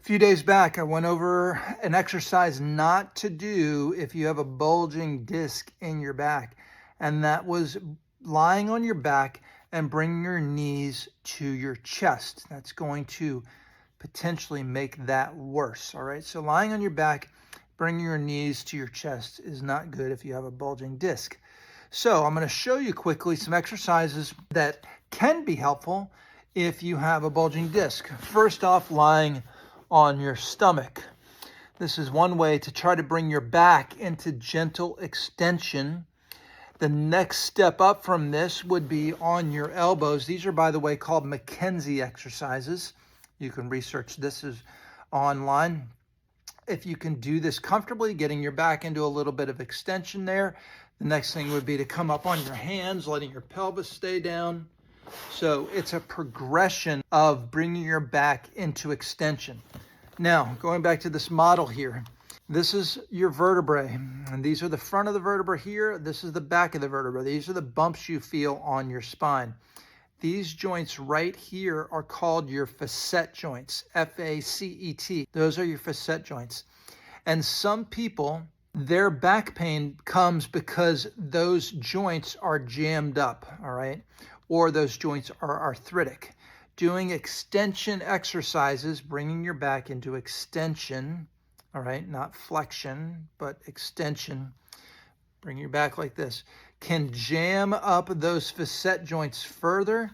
few days back, I went over an exercise not to do if you have a bulging disc in your back, and that was lying on your back and bringing your knees to your chest. That's going to potentially make that worse. All right, so lying on your back, bringing your knees to your chest is not good if you have a bulging disc. So I'm going to show you quickly some exercises that can be helpful if you have a bulging disc. First off, lying on your stomach. This is one way to try to bring your back into gentle extension. The next step up from this would be on your elbows. These are, by the way, called McKenzie exercises. You can research this online. If you can do this comfortably, getting your back into a little bit of extension there, the next thing would be to come up on your hands, letting your pelvis stay down. So it's a progression of bringing your back into extension. Now, going back to this model here, this is your vertebrae, and these are the front of the vertebra here. This is the back of the vertebra. These are the bumps you feel on your spine. These joints right here are called your facet joints, F-A-C-E-T. Those are your facet joints. And some people, their back pain comes because those joints are jammed up, all right? Or those joints are arthritic. Doing extension exercises, bringing your back into extension, all right, not flexion, but extension. Bring your back like this, can jam up those facet joints further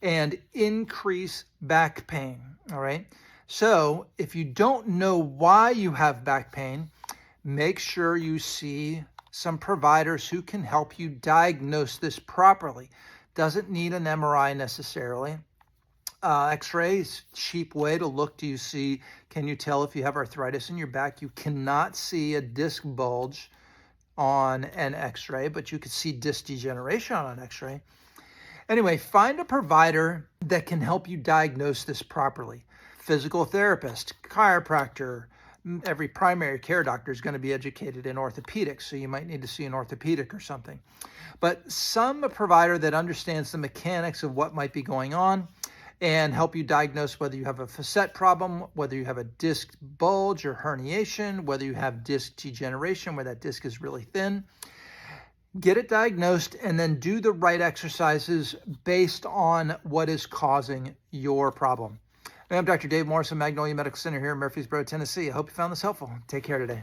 and increase back pain, all right? So if you don't know why you have back pain, make sure you see some providers who can help you diagnose this properly. Doesn't need an MRI necessarily. X-ray is a cheap way to look. Do you see, can you tell if you have arthritis in your back? You cannot see a disc bulge on an X-ray, but you can see disc degeneration on an X-ray. Anyway, find a provider that can help you diagnose this properly. Physical therapist, chiropractor. Every primary care doctor is going to be educated in orthopedics, so you might need to see an orthopedic or something. But some provider that understands the mechanics of what might be going on and help you diagnose whether you have a facet problem, whether you have a disc bulge or herniation, whether you have disc degeneration where that disc is really thin. Get it diagnosed and then do the right exercises based on what is causing your problem. I'm Dr. Dave Morris of Magnolia Medical Center here in Murfreesboro, Tennessee. I hope you found this helpful. Take care today.